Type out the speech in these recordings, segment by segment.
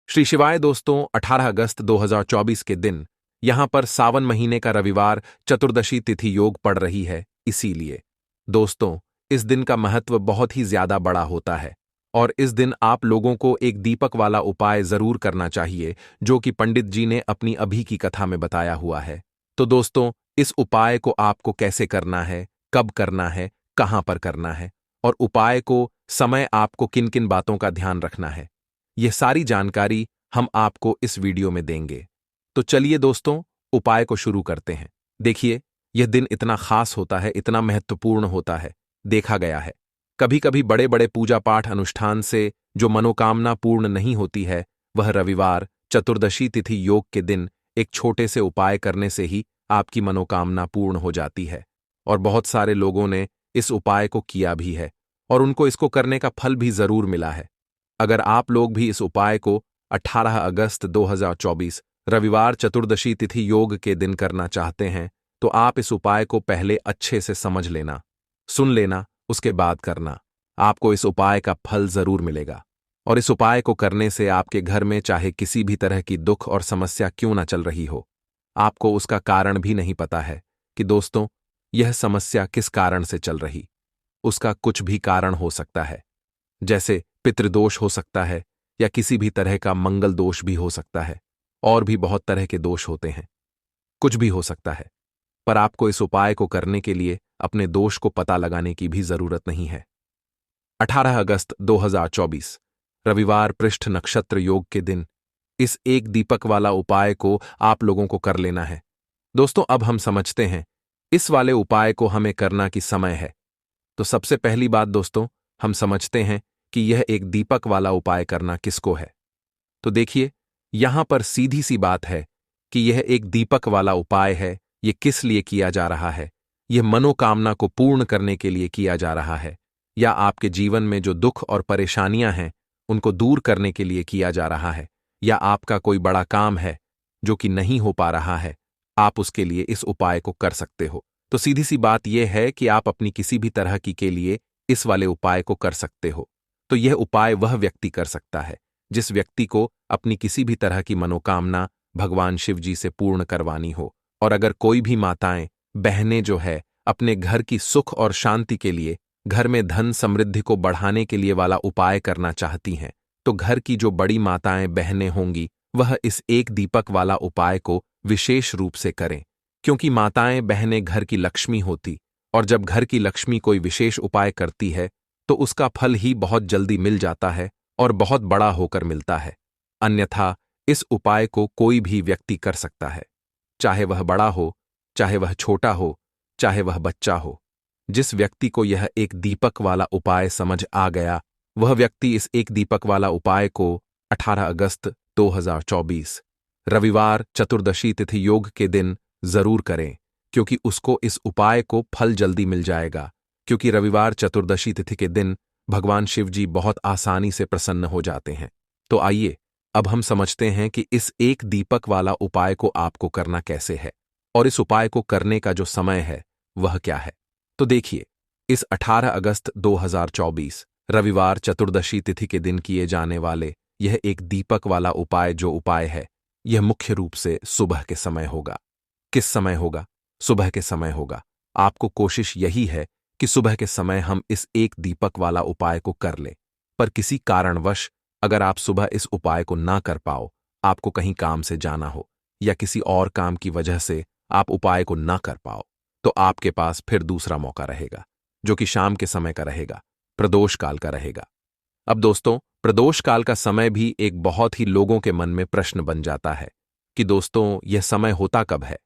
श्री शिवाय दोस्तों, 18 अगस्त 2024 के दिन यहां पर सावन महीने का रविवार चतुर्दशी तिथि योग पड़ रही है। इसीलिए दोस्तों, इस दिन का महत्व बहुत ही ज्यादा बड़ा होता है और इस दिन आप लोगों को एक दीपक वाला उपाय जरूर करना चाहिए, जो कि पंडित जी ने अपनी अभी की कथा में बताया हुआ है। तो दोस्तों, इस उपाय को आपको कैसे करना है, कब करना है, कहां पर करना है और उपाय को समय आपको किन किन बातों का ध्यान रखना है, यह सारी जानकारी हम आपको इस वीडियो में देंगे। तो चलिए दोस्तों, उपाय को शुरू करते हैं। देखिए, यह दिन इतना खास होता है, इतना महत्वपूर्ण होता है। देखा गया है कभी कभी बड़े बड़े पूजा पाठ अनुष्ठान से जो मनोकामना पूर्ण नहीं होती है, वह रविवार चतुर्दशी तिथि योग के दिन एक छोटे से उपाय करने से ही आपकी मनोकामना पूर्ण हो जाती है। और बहुत सारे लोगों ने इस उपाय को किया भी है और उनको इसको करने का फल भी जरूर मिला है। अगर आप लोग भी इस उपाय को 18 अगस्त 2024 रविवार चतुर्दशी तिथि योग के दिन करना चाहते हैं, तो आप इस उपाय को पहले अच्छे से समझ लेना, सुन लेना, उसके बाद करना। आपको इस उपाय का फल जरूर मिलेगा और इस उपाय को करने से आपके घर में चाहे किसी भी तरह की दुख और समस्या क्यों ना चल रही हो, आपको उसका कारण भी नहीं पता है कि दोस्तों यह समस्या किस कारण से चल रही। उसका कुछ भी कारण हो सकता है, जैसे पितृदोष हो सकता है या किसी भी तरह का मंगल दोष भी हो सकता है, और भी बहुत तरह के दोष होते हैं, कुछ भी हो सकता है। पर आपको इस उपाय को करने के लिए अपने दोष को पता लगाने की भी जरूरत नहीं है। 18 अगस्त 2024 रविवार पृष्ठ नक्षत्र योग के दिन इस एक दीपक वाला उपाय को आप लोगों को कर लेना है। दोस्तों, अब हम समझते हैं इस वाले उपाय को हमें करना की समय है। तो सबसे पहली बात दोस्तों, हम समझते हैं कि यह एक दीपक वाला उपाय करना किसको है। तो देखिए, यहां पर सीधी सी बात है कि यह एक दीपक वाला उपाय है। यह किस लिए किया जा रहा है? यह मनोकामना को पूर्ण करने के लिए किया जा रहा है, या आपके जीवन में जो दुख और परेशानियां हैं उनको दूर करने के लिए किया जा रहा है, या आपका कोई बड़ा काम है जो कि नहीं हो पा रहा है, आप उसके लिए इस उपाय को कर सकते हो। तो सीधी सी बात यह है कि आप अपनी किसी भी तरह की के लिए इस वाले उपाय को कर सकते हो। तो यह उपाय वह व्यक्ति कर सकता है जिस व्यक्ति को अपनी किसी भी तरह की मनोकामना भगवान शिव जी से पूर्ण करवानी हो। और अगर कोई भी माताएं बहनें जो है अपने घर की सुख और शांति के लिए, घर में धन समृद्धि को बढ़ाने के लिए वाला उपाय करना चाहती हैं, तो घर की जो बड़ी माताएं बहनें होंगी वह इस एक दीपक वाला उपाय को विशेष रूप से करें, क्योंकि माताएं बहनें घर की लक्ष्मी होती, और जब घर की लक्ष्मी कोई विशेष उपाय करती है तो उसका फल ही बहुत जल्दी मिल जाता है और बहुत बड़ा होकर मिलता है। अन्यथा इस उपाय को कोई भी व्यक्ति कर सकता है, चाहे वह बड़ा हो, चाहे वह छोटा हो, चाहे वह बच्चा हो। जिस व्यक्ति को यह एक दीपक वाला उपाय समझ आ गया, वह व्यक्ति इस एक दीपक वाला उपाय को 18 अगस्त 2024 रविवार चतुर्दशी तिथि योग के दिन जरूर करें, क्योंकि उसको इस उपाय को फल जल्दी मिल जाएगा। क्योंकि रविवार चतुर्दशी तिथि के दिन भगवान शिव जी बहुत आसानी से प्रसन्न हो जाते हैं। तो आइए अब हम समझते हैं कि इस एक दीपक वाला उपाय को आपको करना कैसे है और इस उपाय को करने का जो समय है वह क्या है। तो देखिए, इस 18 अगस्त 2024 रविवार चतुर्दशी तिथि के दिन किए जाने वाले यह एक दीपक वाला उपाय जो उपाय है, यह मुख्य रूप से सुबह के समय होगा। किस समय होगा? सुबह के समय होगा। आपको कोशिश यही है कि सुबह के समय हम इस एक दीपक वाला उपाय को कर लें। पर किसी कारणवश अगर आप सुबह इस उपाय को ना कर पाओ, आपको कहीं काम से जाना हो या किसी और काम की वजह से आप उपाय को ना कर पाओ, तो आपके पास फिर दूसरा मौका रहेगा, जो कि शाम के समय का रहेगा, प्रदोष काल का रहेगा। अब दोस्तों, प्रदोष काल का समय भी एक बहुत ही लोगों के मन में प्रश्न बन जाता है कि दोस्तों यह समय होता कब है,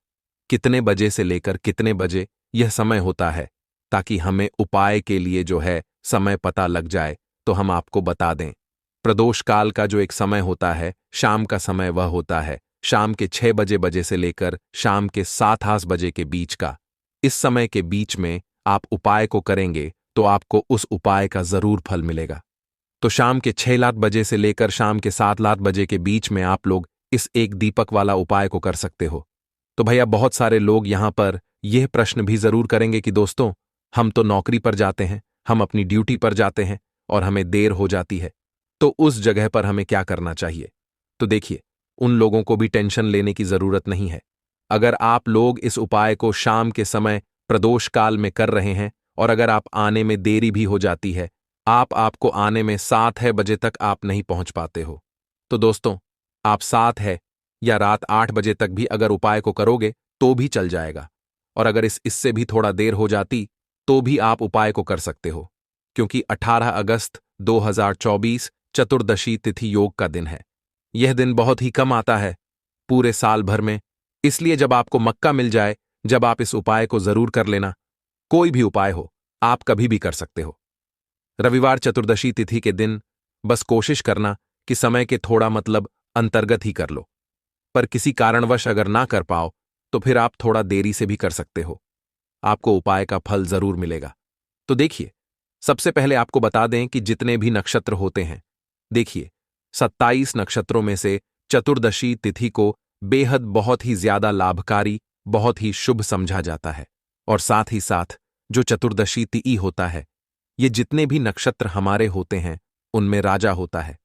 कितने बजे से लेकर कितने बजे यह समय होता है, ताकि हमें उपाय के लिए जो है समय पता लग जाए तो हम आपको बता दें। प्रदोष काल का जो एक समय होता है, शाम का समय, वह होता है शाम के 6 बजे से लेकर शाम के 7-8 बजे के बीच का। इस समय के बीच में आप उपाय को करेंगे तो आपको उस उपाय का जरूर फल मिलेगा। तो शाम के 6 बजे से लेकर शाम के 7 बजे के बीच में आप लोग इस एक दीपक वाला उपाय को कर सकते हो। तो भैया, बहुत सारे लोग यहां पर यह प्रश्न भी जरूर करेंगे कि दोस्तों हम तो नौकरी पर जाते हैं, हम अपनी ड्यूटी पर जाते हैं और हमें देर हो जाती है, तो उस जगह पर हमें क्या करना चाहिए। तो देखिए, उन लोगों को भी टेंशन लेने की जरूरत नहीं है। अगर आप लोग इस उपाय को शाम के समय प्रदोष काल में कर रहे हैं और अगर आप आने में देरी भी हो जाती है, आपको आने में 7 बजे तक आप नहीं पहुंच पाते हो, तो दोस्तों, आप 7 या रात 8 बजे तक भी अगर उपाय को करोगे तो भी चल जाएगा। और अगर इससे भी थोड़ा देर हो जाती तो भी आप उपाय को कर सकते हो, क्योंकि 18 अगस्त 2024 चतुर्दशी तिथि योग का दिन है। यह दिन बहुत ही कम आता है पूरे साल भर में, इसलिए जब आपको मौका मिल जाए, जब आप इस उपाय को जरूर कर लेना। कोई भी उपाय हो, आप कभी भी कर सकते हो। रविवार चतुर्दशी तिथि के दिन बस कोशिश करना कि समय के थोड़ा अंतर्गत ही कर लो, पर किसी कारणवश अगर ना कर पाओ तो फिर आप थोड़ा देरी से भी कर सकते हो। आपको उपाय का फल जरूर मिलेगा। तो देखिए, सबसे पहले आपको बता दें कि जितने भी नक्षत्र होते हैं, देखिए 27 नक्षत्रों में से चतुर्दशी तिथि को बेहद बहुत ही ज्यादा लाभकारी, बहुत ही शुभ समझा जाता है। और साथ ही साथ जो चतुर्दशी तिथि होता है, ये जितने भी नक्षत्र हमारे होते हैं उनमें राजा होता है।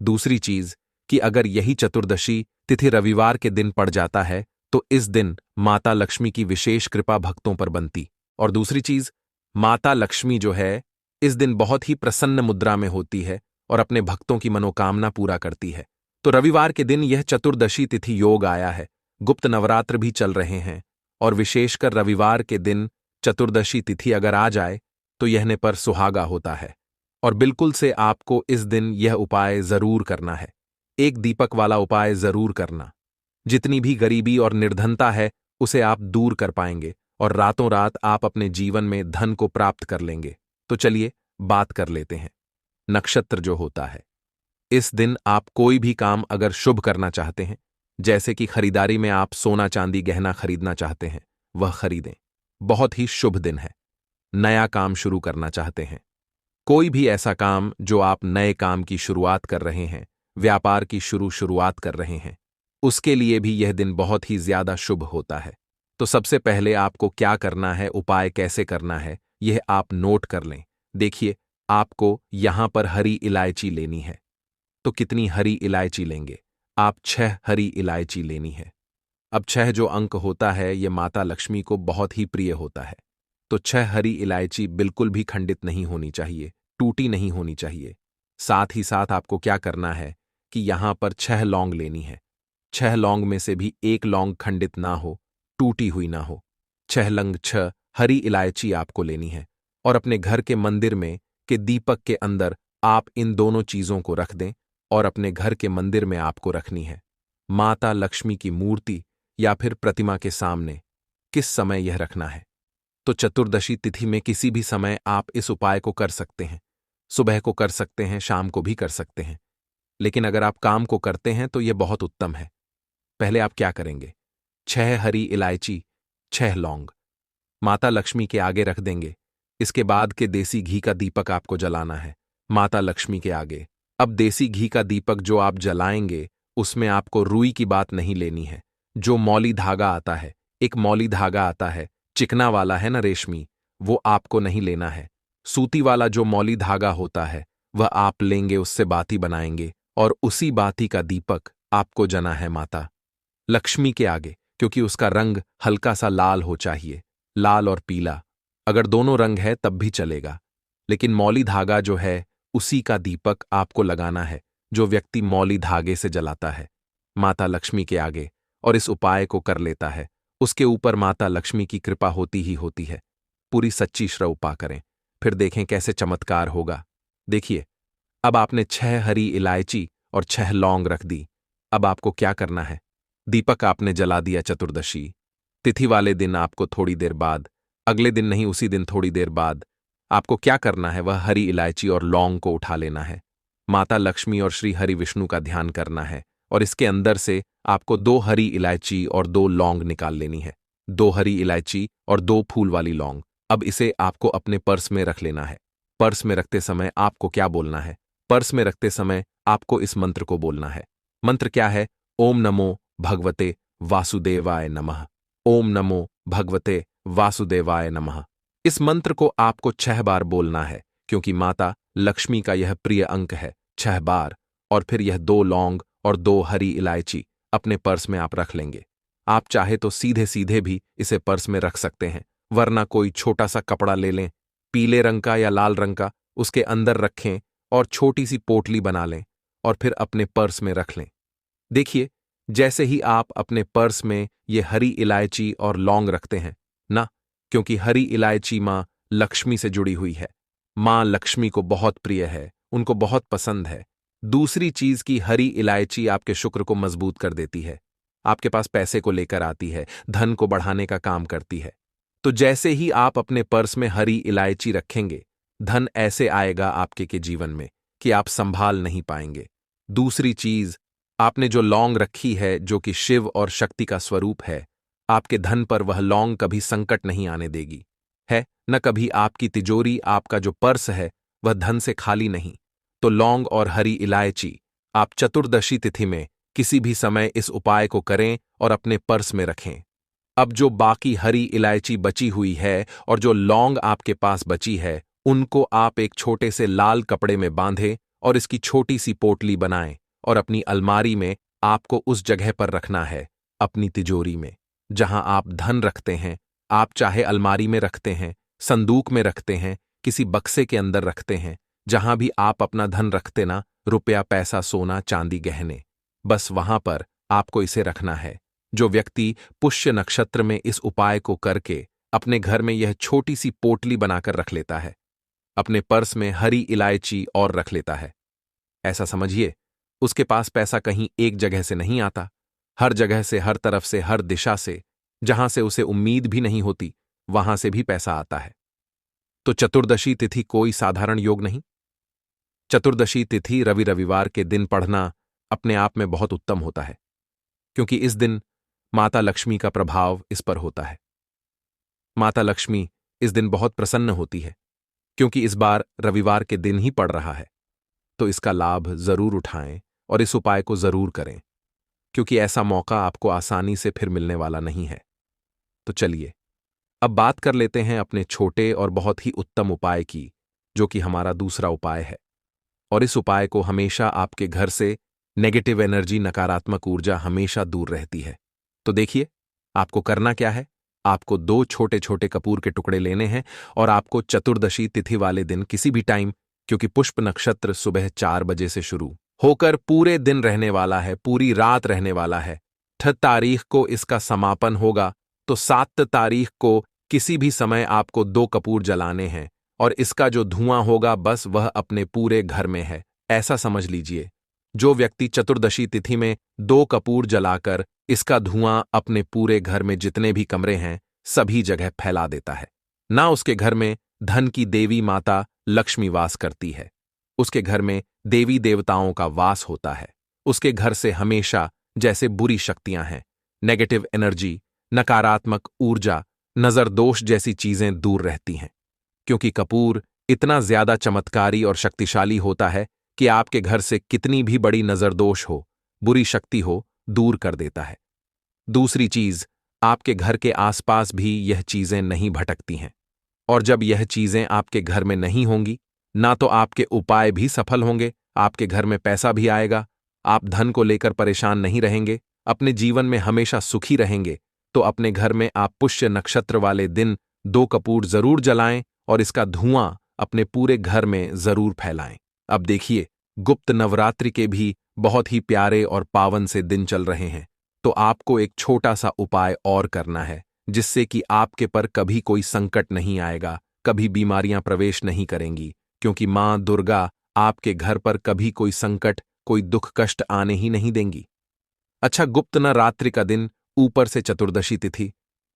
दूसरी चीज कि अगर यही चतुर्दशी तिथि रविवार के दिन पड़ जाता है तो इस दिन माता लक्ष्मी की विशेष कृपा भक्तों पर बनती। और दूसरी चीज, माता लक्ष्मी जो है इस दिन बहुत ही प्रसन्न मुद्रा में होती है और अपने भक्तों की मनोकामना पूरा करती है। तो रविवार के दिन यह चतुर्दशी तिथि योग आया है। गुप्त नवरात्र भी चल रहे हैं और विशेषकर रविवार के दिन चतुर्दशी तिथि अगर आ जाए तो यहने पर सुहागा होता है। और बिल्कुल से आपको इस दिन यह उपाय जरूर करना है। एक दीपक वाला उपाय जरूर करना। जितनी भी गरीबी और निर्धनता है उसे आप दूर कर पाएंगे और रातों रात आप अपने जीवन में धन को प्राप्त कर लेंगे। तो चलिए बात कर लेते हैं। नक्षत्र जो होता है, इस दिन आप कोई भी काम अगर शुभ करना चाहते हैं, जैसे कि खरीदारी में आप सोना चांदी गहना खरीदना चाहते हैं, वह खरीदें। बहुत ही शुभ दिन है। नया काम शुरू करना चाहते हैं, कोई भी ऐसा काम जो आप नए काम की शुरुआत कर रहे हैं, व्यापार की शुरुआत कर रहे हैं, उसके लिए भी यह दिन बहुत ही ज्यादा शुभ होता है। तो सबसे पहले आपको क्या करना है, उपाय कैसे करना है, यह आप नोट कर लें। देखिए, आपको यहां पर हरी इलायची लेनी है। तो कितनी हरी इलायची लेंगे? आप 6 हरी इलायची लेनी है। अब 6 जो अंक होता है यह माता लक्ष्मी को बहुत ही प्रिय होता है। तो 6 हरी इलायची बिल्कुल भी खंडित नहीं होनी चाहिए, टूटी नहीं होनी चाहिए। साथ ही साथ आपको क्या करना है कि यहां पर 6 लौंग लेनी है। 6 लौंग में से भी एक लौंग खंडित ना हो, टूटी हुई ना हो। 6 हरी इलायची आपको लेनी है और अपने घर के मंदिर में के दीपक के अंदर आप इन दोनों चीजों को रख दें और अपने घर के मंदिर में आपको रखनी है। माता लक्ष्मी की मूर्ति या फिर प्रतिमा के सामने। किस समय यह रखना है? तो चतुर्दशी तिथि में किसी भी समय आप इस उपाय को कर सकते हैं। सुबह को कर सकते हैं, शाम को भी कर सकते हैं। लेकिन अगर आप काम को करते हैं तो यह बहुत उत्तम है। पहले आप क्या करेंगे? 6 हरी इलायची, 6 लौंग माता लक्ष्मी के आगे रख देंगे। इसके बाद के देसी घी का दीपक आपको जलाना है माता लक्ष्मी के आगे। अब देसी घी का दीपक जो आप जलाएंगे उसमें आपको रुई की बात नहीं लेनी है। जो मौली धागा आता है, एक मौली धागा आता है, चिकना वाला है ना, रेशमी, वो आपको नहीं लेना है। सूती वाला जो मौली धागा होता है वह आप लेंगे, उससे बाती बनाएंगे और उसी बाती का दीपक आपको जना है माता लक्ष्मी के आगे, क्योंकि उसका रंग हल्का सा लाल हो चाहिए, लाल और पीला। अगर दोनों रंग है तब भी चलेगा, लेकिन मौली धागा जो है उसी का दीपक आपको लगाना है, जो व्यक्ति मौली धागे से जलाता है माता लक्ष्मी के आगे और इस उपाय को कर लेता है, उसके ऊपर माता लक्ष्मी की कृपा होती ही होती है। पूरी सच्ची श्रद्धा करें, फिर देखें कैसे चमत्कार होगा। देखिए, अब आपने 6 हरी इलायची और 6 लौंग रख दी। अब आपको क्या करना है? दीपक आपने जला दिया चतुर्दशी तिथि वाले दिन। आपको थोड़ी देर बाद, अगले दिन नहीं, उसी दिन थोड़ी देर बाद आपको क्या करना है? वह हरी इलायची और लौंग को उठा लेना है, माता लक्ष्मी और श्री हरि विष्णु का ध्यान करना है और इसके अंदर से आपको 2 हरी इलायची और 2 लौंग निकाल लेनी है। 2 हरी इलायची और 2 फूल वाली लौंग। अब इसे आपको अपने पर्स में रख लेना है। पर्स में रखते समय आपको क्या बोलना है? पर्स में रखते समय आपको इस मंत्र को बोलना है। मंत्र क्या है? ओम नमो भगवते वासुदेवाय नमः। ओम नमो भगवते वासुदेवाय नमः। इस मंत्र को आपको 6 बार बोलना है, क्योंकि माता लक्ष्मी का यह प्रिय अंक है। 6 बार। और फिर यह 2 लौंग और 2 हरी इलायची अपने पर्स में आप रख लेंगे। आप चाहे तो सीधे सीधे भी इसे पर्स में रख सकते हैं, वरना कोई छोटा सा कपड़ा ले लें, पीले रंग का या लाल रंग का, उसके अंदर रखें और छोटी सी पोटली बना लें और फिर अपने पर्स में रख लें। देखिए, जैसे ही आप अपने पर्स में ये हरी इलायची और लौंग रखते हैं ना, क्योंकि हरी इलायची माँ लक्ष्मी से जुड़ी हुई है, माँ लक्ष्मी को बहुत प्रिय है, उनको बहुत पसंद है। दूसरी चीज की हरी इलायची आपके शुक्र को मजबूत कर देती है, आपके पास पैसे को लेकर आती है, धन को बढ़ाने का काम करती है। तो जैसे ही आप अपने पर्स में हरी इलायची रखेंगे, धन ऐसे आएगा आपके के जीवन में कि आप संभाल नहीं पाएंगे। दूसरी चीज, आपने जो लौंग रखी है जो कि शिव और शक्ति का स्वरूप है, आपके धन पर वह लौंग कभी संकट नहीं आने देगी, है न कभी आपकी तिजोरी, आपका जो पर्स है वह धन से खाली नहीं। तो लौंग और हरी इलायची आप चतुर्दशी तिथि में किसी भी समय इस उपाय को करें और अपने पर्स में रखें। अब जो बाकी हरी इलायची बची हुई है और जो लौंग आपके पास बची है, उनको आप एक छोटे से लाल कपड़े में बांधें और इसकी छोटी सी पोटली बनाएं और अपनी अलमारी में आपको उस जगह पर रखना है, अपनी तिजोरी में, जहां आप धन रखते हैं। आप चाहे अलमारी में रखते हैं, संदूक में रखते हैं, किसी बक्से के अंदर रखते हैं, जहां भी आप अपना धन रखते ना, रुपया, पैसा, सोना, चांदी, गहने, बस वहां पर आपको इसे रखना है। जो व्यक्ति पुष्य नक्षत्र में इस उपाय को करके अपने घर में यह छोटी सी पोटली बनाकर रख लेता है, अपने पर्स में हरी इलायची और रख लेता है, ऐसा समझिए उसके पास पैसा कहीं एक जगह से नहीं आता, हर जगह से, हर तरफ से, हर दिशा से, जहां से उसे उम्मीद भी नहीं होती, वहां से भी पैसा आता है। तो चतुर्दशी तिथि कोई साधारण योग नहीं। चतुर्दशी तिथि रवि रविवार के दिन पढ़ना अपने आप में बहुत उत्तम होता है, क्योंकि इस दिन माता लक्ष्मी का प्रभाव इस पर होता है। माता लक्ष्मी इस दिन बहुत प्रसन्न होती है, क्योंकि इस बार रविवार के दिन ही पड़ रहा है। तो इसका लाभ जरूर उठाएं और इस उपाय को जरूर करें, क्योंकि ऐसा मौका आपको आसानी से फिर मिलने वाला नहीं है। तो चलिए अब बात कर लेते हैं अपने छोटे और बहुत ही उत्तम उपाय की, जो कि हमारा दूसरा उपाय है। और इस उपाय को हमेशा आपके घर से नेगेटिव एनर्जी, नकारात्मक ऊर्जा हमेशा दूर रहती है। तो देखिए, आपको करना क्या है। आपको 2 छोटे छोटे कपूर के टुकड़े लेने हैं और आपको चतुर्दशी तिथि वाले दिन किसी भी टाइम, क्योंकि पुष्प नक्षत्र सुबह 4 बजे से शुरू होकर पूरे दिन रहने वाला है, पूरी रात रहने वाला है। 6 तारीख को इसका समापन होगा, तो 7 तारीख को किसी भी समय आपको 2 कपूर जलाने हैं और इसका जो धुआं होगा बस वह अपने पूरे घर में है, ऐसा समझ लीजिए। जो व्यक्ति चतुर्दशी तिथि में 2 कपूर जलाकर इसका धुआं अपने पूरे घर में जितने भी कमरे हैं सभी जगह फैला देता है, ना उसके घर में धन की देवी माता लक्ष्मी वास करती है, उसके घर में देवी देवताओं का वास होता है। उसके घर से हमेशा जैसे बुरी शक्तियां हैं, नेगेटिव एनर्जी, नकारात्मक ऊर्जा, नजर दोष जैसी चीजें दूर रहती हैं, क्योंकि कपूर इतना ज्यादा चमत्कारी और शक्तिशाली होता है कि आपके घर से कितनी भी बड़ी नजरदोष हो, बुरी शक्ति हो, दूर कर देता है। दूसरी चीज, आपके घर के आसपास भी यह चीजें नहीं भटकती हैं, और जब यह चीजें आपके घर में नहीं होंगी, ना तो आपके उपाय भी सफल होंगे, आपके घर में पैसा भी आएगा, आप धन को लेकर परेशान नहीं रहेंगे, अपने जीवन में हमेशा सुखी रहेंगे। तो अपने घर में आप पुष्य नक्षत्र वाले दिन 2 कपूर जरूर जलाएं और इसका धुआं अपने पूरे घर में जरूर फैलाएं। अब देखिए, गुप्त नवरात्रि के भी बहुत ही प्यारे और पावन से दिन चल रहे हैं, तो आपको एक छोटा सा उपाय और करना है, जिससे कि आपके पर कभी कोई संकट नहीं आएगा, कभी बीमारियां प्रवेश नहीं करेंगी, क्योंकि मां दुर्गा आपके घर पर कभी कोई संकट, कोई दुख कष्ट आने ही नहीं देंगी। अच्छा, गुप्त नवरात्रि का दिन, ऊपर से चतुर्दशी तिथि,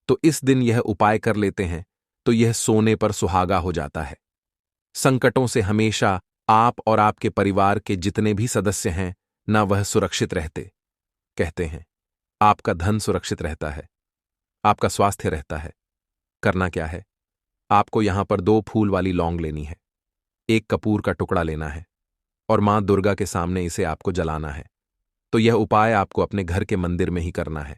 तो इस दिन यह उपाय कर लेते हैं तो यह सोने पर सुहागा हो जाता है। संकटों से हमेशा आप और आपके परिवार के जितने भी सदस्य हैं ना, वह सुरक्षित रहते। कहते हैं आपका धन सुरक्षित रहता है, आपका स्वास्थ्य रहता है। करना क्या है, आपको यहां पर 2 फूल वाली लौंग लेनी है, 1 कपूर का टुकड़ा लेना है और मां दुर्गा के सामने इसे आपको जलाना है। तो यह उपाय आपको अपने घर के मंदिर में ही करना है,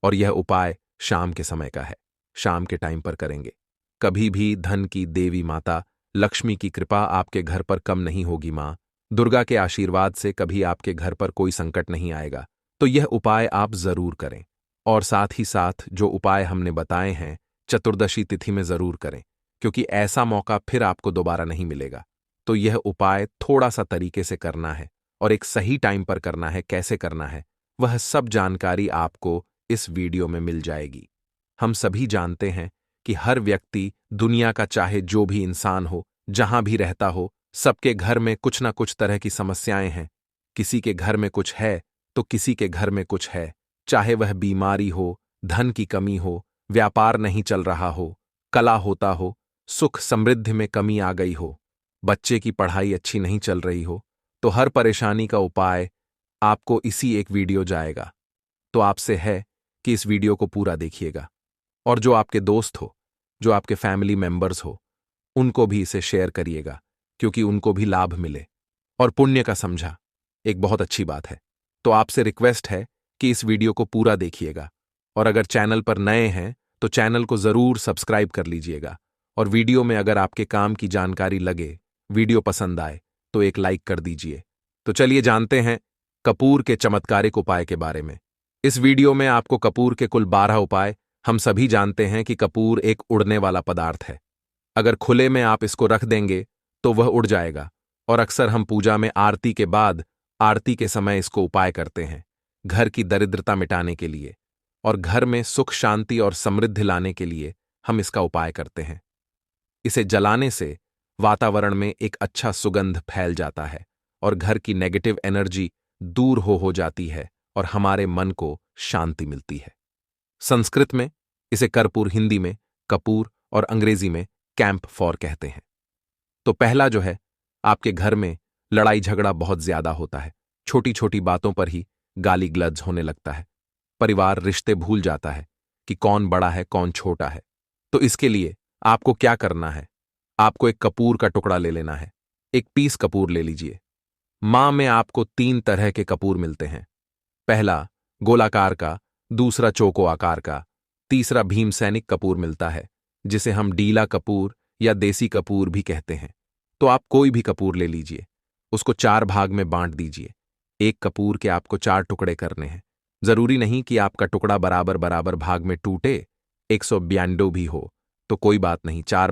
और यह उपाय शाम के समय का है, शाम के टाइम पर करेंगे। कभी भी धन की देवी माता लक्ष्मी की कृपा आपके घर पर कम नहीं होगी। मां दुर्गा के आशीर्वाद से कभी आपके घर पर कोई संकट नहीं आएगा। तो यह उपाय आप जरूर करें। और साथ ही साथ जो उपाय हमने बताए हैं चतुर्दशी तिथि में जरूर करें, क्योंकि ऐसा मौका फिर आपको दोबारा नहीं मिलेगा। तो यह उपाय थोड़ा सा तरीके से करना है और एक सही टाइम पर करना है। कैसे करना है वह सब जानकारी आपको इस वीडियो में मिल जाएगी। हम सभी जानते हैं कि हर व्यक्ति दुनिया का चाहे जो भी इंसान हो, जहां भी रहता हो, सबके घर में कुछ ना कुछ तरह की समस्याएं हैं। किसी के घर में कुछ है तो किसी के घर में कुछ है। चाहे वह बीमारी हो, धन की कमी हो, व्यापार नहीं चल रहा हो, कला होता हो, सुख समृद्धि में कमी आ गई हो, बच्चे की पढ़ाई अच्छी नहीं चल रही हो, तो हर परेशानी का उपाय आपको इसी एक वीडियो जाएगा। तो आपसे है कि इस वीडियो को पूरा देखिएगा और जो आपके दोस्त हो, जो आपके फैमिली मेंबर्स हो, उनको भी इसे शेयर करिएगा, क्योंकि उनको भी लाभ मिले और पुण्य का समझा एक बहुत अच्छी बात है। तो आपसे रिक्वेस्ट है कि इस वीडियो को पूरा देखिएगा और अगर चैनल पर नए हैं तो चैनल को जरूर सब्सक्राइब कर लीजिएगा और वीडियो में अगर आपके काम की जानकारी लगे, वीडियो पसंद आए तो एक लाइक कर दीजिए। तो चलिए जानते हैं कपूर के चमत्कारिक उपाय के बारे में। इस वीडियो में आपको कपूर के कुल 12 उपाय। हम सभी जानते हैं कि कपूर एक उड़ने वाला पदार्थ है। अगर खुले में आप इसको रख देंगे तो वह उड़ जाएगा और अक्सर हम पूजा में आरती के बाद, आरती के समय इसको उपाय करते हैं घर की दरिद्रता मिटाने के लिए और घर में सुख शांति और समृद्धि लाने के लिए हम इसका उपाय करते हैं। इसे जलाने से वातावरण में एक अच्छा सुगंध फैल जाता है और घर की नेगेटिव एनर्जी दूर हो जाती है और हमारे मन को शांति मिलती है। संस्कृत में इसे कर्पूर, हिंदी में कपूर और अंग्रेजी में कैंप फॉर कहते हैं। तो पहला जो है, आपके घर में लड़ाई झगड़ा बहुत ज्यादा होता है, छोटी छोटी बातों पर ही गाली गलौज होने लगता है, परिवार रिश्ते भूल जाता है कि कौन बड़ा है कौन छोटा है। तो इसके लिए आपको क्या करना है, आपको एक कपूर का टुकड़ा ले लेना है। एक पीस कपूर ले लीजिए। मां में आपको 3 तरह के कपूर मिलते हैं। पहला गोलाकार का, दूसरा चौको आकार का, तीसरा भीमसैनिक कपूर मिलता है, जिसे हम डीला कपूर या देसी कपूर भी कहते हैं। तो आप कोई भी कपूर ले लीजिए, उसको 4 भाग में बांट दीजिए। एक कपूर के आपको 4 टुकड़े करने हैं। जरूरी नहीं कि आपका टुकड़ा बराबर बराबर भाग में टूटे, 192 भी हो तो कोई बात नहीं, 4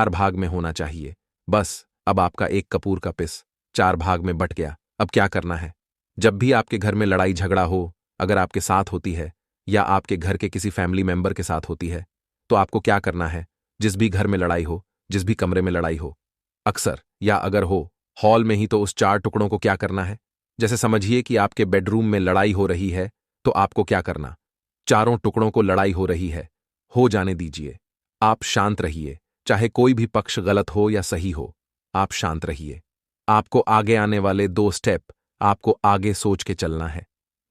भाग में होना चाहिए। बस अब आपका एक कपूर का पिस 4 भाग में बट गया। अब क्या करना है, जब भी आपके घर में लड़ाई झगड़ा हो, अगर आपके साथ होती है या आपके घर के किसी फैमिली मेंबर के साथ होती है, तो आपको क्या करना है, जिस भी घर में लड़ाई हो, जिस भी कमरे में लड़ाई हो, अक्सर या अगर हो हॉल में ही, तो उस 4 टुकड़ों को क्या करना है, जैसे समझिए कि आपके बेडरूम में लड़ाई हो रही है, तो आपको क्या करना, चारों टुकड़ों को लड़ाई हो रही है, हो जाने दीजिए। आप शांत रहिए, चाहे कोई भी पक्ष गलत हो या सही हो, आप शांत रहिए। आपको आगे आने वाले 2 स्टेप आपको आगे सोच के चलना है।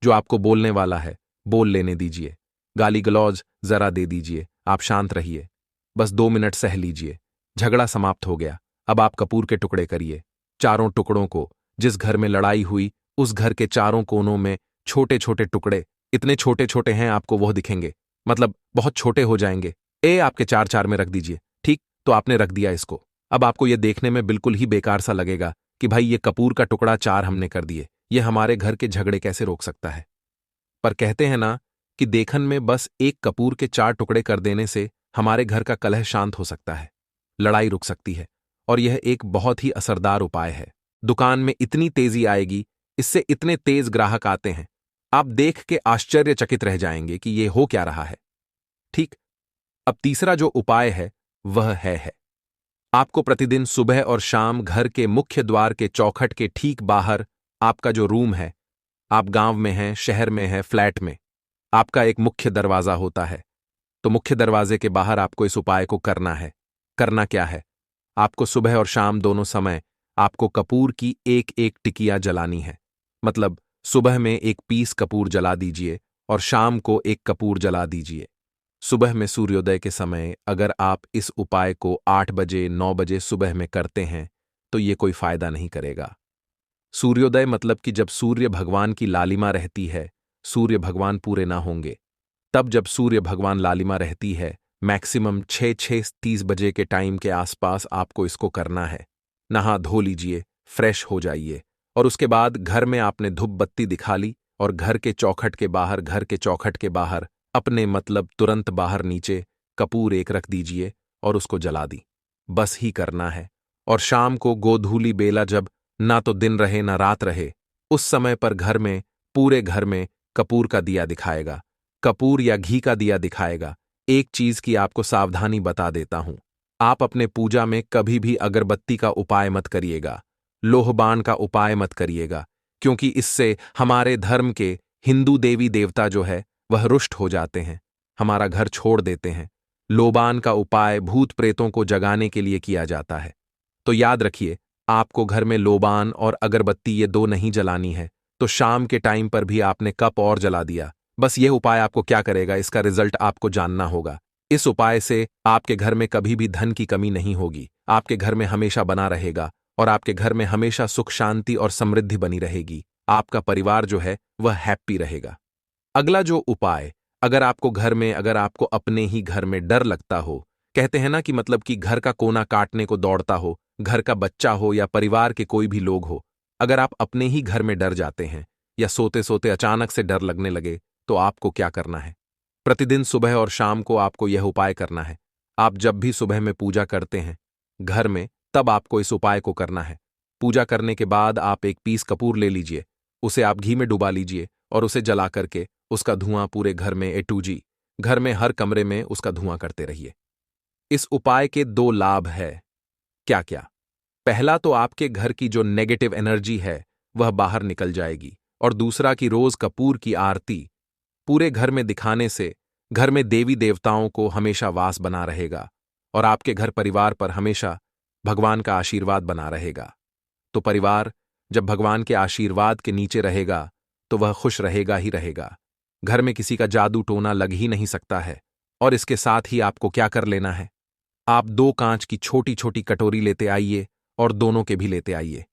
जो आपको बोलने वाला है बोल लेने दीजिए, गाली गलौज जरा दे दीजिए, आप शांत रहिए, बस 2 मिनट सह लीजिए। झगड़ा समाप्त हो गया। अब आप कपूर के टुकड़े करिए। चारों टुकड़ों को, जिस घर में लड़ाई हुई उस घर के चारों कोनों में छोटे छोटे टुकड़े, इतने छोटे छोटे हैं आपको वह दिखेंगे, मतलब बहुत छोटे हो जाएंगे। आपके 4 में रख दीजिए। ठीक, तो आपने रख दिया इसको। अब आपको यह देखने में बिल्कुल ही बेकार सा लगेगा कि भाई ये कपूर का टुकड़ा 4 हमने कर दिए, ये हमारे घर के झगड़े कैसे रोक सकता है। पर कहते हैं ना कि देखन में बस एक कपूर के 4 टुकड़े कर देने से हमारे घर का कलह शांत हो सकता है, लड़ाई रुक सकती है। और यह एक बहुत ही असरदार उपाय है। दुकान में इतनी तेजी आएगी, इससे इतने तेज ग्राहक आते हैं, आप देख के आश्चर्यचकित रह जाएंगे कि ये हो क्या रहा है। ठीक, अब तीसरा जो उपाय है वह है आपको प्रतिदिन सुबह और शाम घर के मुख्य द्वार के चौखट के ठीक बाहर, आपका जो रूम है, आप गांव में हैं, शहर में हैं, फ्लैट में, आपका एक मुख्य दरवाजा होता है। तो मुख्य दरवाजे के बाहर आपको इस उपाय को करना है। करना क्या है, आपको सुबह और शाम दोनों समय आपको कपूर की एक एक टिकिया जलानी है। मतलब सुबह में एक पीस कपूर जला दीजिए और शाम को एक कपूर जला दीजिए। सुबह में सूर्योदय के समय अगर आप इस उपाय को 8 बजे 9 बजे सुबह में करते हैं तो ये कोई फायदा नहीं करेगा। सूर्योदय मतलब कि जब सूर्य भगवान की लालिमा रहती है, सूर्य भगवान पूरे ना होंगे, तब जब सूर्य भगवान लालिमा रहती है, मैक्सिमम 6-6:30 बजे के टाइम के आसपास आपको इसको करना है। नहा धो लीजिए, फ्रेश हो जाइए। और उसके बाद घर में आपने धूप बत्ती दिखा ली और घर के चौखट के बाहर अपने मतलब तुरंत बाहर नीचे कपूर एक रख दीजिए और उसको जला दी। बस ही करना है। और शाम को गोधूली बेला जब ना तो दिन रहे ना रात रहे, उस समय पर घर में पूरे घर में कपूर का दिया दिखाएगा, कपूर या घी का दिया दिखाएगा। एक चीज की आपको सावधानी बता देता हूं, आप अपने पूजा में कभी भी अगरबत्ती का उपाय मत करिएगा, लोहबान का उपाय मत करिएगा, क्योंकि इससे हमारे धर्म के हिंदू देवी देवता जो है वह रुष्ट हो जाते हैं, हमारा घर छोड़ देते हैं। लोबान का उपाय भूत प्रेतों को जगाने के लिए किया जाता है। तो याद रखिए, आपको घर में लोबान और अगरबत्ती ये दो नहीं जलानी है। तो शाम के टाइम पर भी आपने कप और जला दिया। बस यह उपाय आपको क्या करेगा, इसका रिजल्ट आपको जानना होगा। इस उपाय से आपके घर में कभी भी धन की कमी नहीं होगी, आपके घर में हमेशा बना रहेगा और आपके घर में हमेशा सुख शांति और समृद्धि बनी रहेगी। आपका परिवार जो है वह हैप्पी रहेगा। अगला जो उपाय, अगर आपको अपने ही घर में डर लगता हो, कहते हैं ना कि मतलब कि घर का कोना काटने को दौड़ता हो, घर का बच्चा हो या परिवार के कोई भी लोग हो, अगर आप अपने ही घर में डर जाते हैं या सोते सोते अचानक से डर लगने लगे, तो आपको क्या करना है? प्रतिदिन सुबह और शाम को आपको यह उपाय करना है। आप जब भी सुबह में पूजा करते हैं घर में, तब आपको इस उपाय को करना है। पूजा करने के बाद आप एक पीस कपूर ले लीजिए, उसे आप घी में डुबा लीजिए और उसे जला करके उसका धुआं पूरे घर में A to G, घर में हर कमरे में उसका धुआं करते रहिए। इस उपाय के दो लाभ है। क्या क्या? पहला तो आपके घर की जो नेगेटिव एनर्जी है वह बाहर निकल जाएगी, और दूसरा कि रोज कपूर की आरती पूरे घर में दिखाने से घर में देवी देवताओं को हमेशा वास बना रहेगा और आपके घर परिवार पर हमेशा भगवान का आशीर्वाद बना रहेगा। तो परिवार जब भगवान के आशीर्वाद के नीचे रहेगा तो वह खुश रहेगा ही रहेगा। घर में किसी का जादू टोना लग ही नहीं सकता है। और इसके साथ ही आपको क्या कर लेना है, आप 2 कांच की छोटी छोटी कटोरी लेते आइए और दोनों के भी लेते आइए।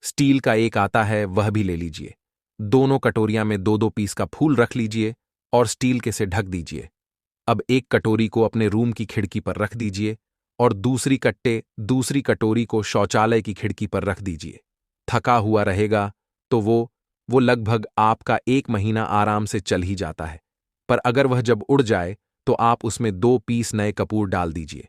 स्टील का एक आता है वह भी ले लीजिए। दोनों कटोरियां में 2-2 पीस का फूल रख लीजिए और स्टील के से ढक दीजिए। अब एक कटोरी को अपने रूम की खिड़की पर रख दीजिए और दूसरी कटोरी को शौचालय की खिड़की पर रख दीजिए। थका हुआ रहेगा तो वो लगभग आपका 1 महीना आराम से चल ही जाता है। पर अगर वह जब उड़ जाए तो आप उसमें 2 पीस नए कपूर डाल दीजिए।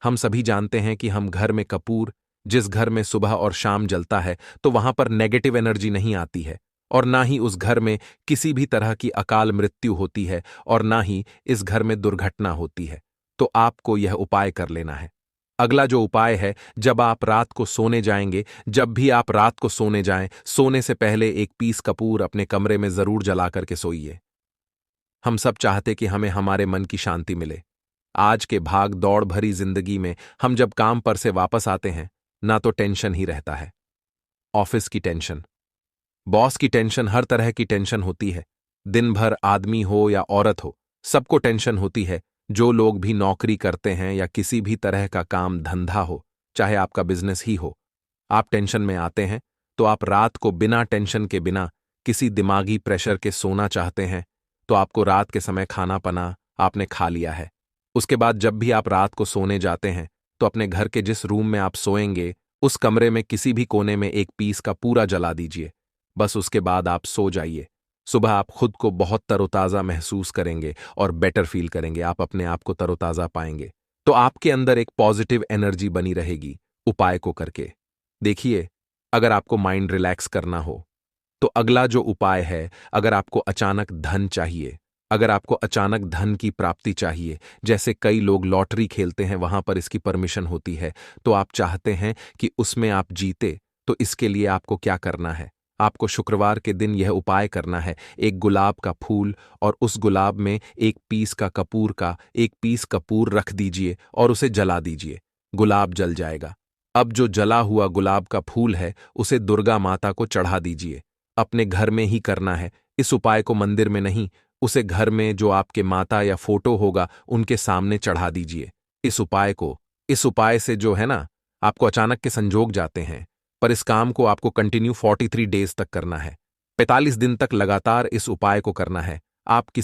हम सभी जानते हैं कि हम घर में कपूर जिस घर में सुबह और शाम जलता है तो वहां पर नेगेटिव एनर्जी नहीं आती है, और ना ही उस घर में किसी भी तरह की अकाल मृत्यु होती है, और ना ही इस घर में दुर्घटना होती है। तो आपको यह उपाय कर लेना है। अगला जो उपाय है, जब भी आप रात को सोने जाएं, सोने से पहले 1 पीस कपूर अपने कमरे में जरूर जला करके सोइए। हम सब चाहते कि हमें हमारे मन की शांति मिले। आज के भाग दौड़ भरी जिंदगी में हम जब काम पर से वापस आते हैं, ना तो टेंशन ही रहता है। ऑफिस की टेंशन, बॉस की टेंशन, हर तरह की टेंशन होती है। दिन भर आदमी हो या औरत हो, सबको टेंशन होती है। जो लोग भी नौकरी करते हैं या किसी भी तरह का काम धंधा हो, चाहे आपका बिजनेस ही हो, आप टेंशन में आते हैं तो आप रात को बिना टेंशन के, बिना किसी दिमागी प्रेशर के सोना चाहते हैं। तो आपको रात के समय खाना पना आपने खा लिया है। उसके बाद जब भी आप रात को सोने जाते हैं तो अपने घर के जिस रूम में आप सोएंगे उस कमरे में किसी भी कोने में 1 पीस का पूरा जला दीजिए। बस उसके बाद आप सो जाइए। सुबह आप खुद को बहुत तरोताजा महसूस करेंगे और बेटर फील करेंगे, आप अपने आप को तरोताजा पाएंगे। तो आपके अंदर एक पॉजिटिव एनर्जी बनी रहेगी उपाय को करके। देखिए, अगर आपको माइंड रिलैक्स करना हो तो अगला जो उपाय है, अगर आपको अचानक धन की प्राप्ति चाहिए, जैसे कई लोग लॉटरी खेलते हैं, वहां पर इसकी परमिशन होती है, तो आप चाहते हैं कि उसमें आप जीते, तो इसके लिए आपको क्या करना है, आपको शुक्रवार के दिन यह उपाय करना है। 1 गुलाब का फूल और उस गुलाब में 1 पीस कपूर रख दीजिए और उसे जला दीजिए। गुलाब जल जाएगा। अब जो जला हुआ गुलाब का फूल है उसे दुर्गा माता को चढ़ा दीजिए। अपने घर में ही करना है इस उपाय को, मंदिर में नहीं। उसे घर में जो आपके माता या फोटो होगा उनके सामने चढ़ा दीजिए। इस उपाय से जो है ना, आपको अचानक के संजोग जाते हैं, पर इस काम को आपको कंटिन्यू 43 डेज तक करना है। 45 दिन तक लगातार इस उपाय को करना है। आप किसी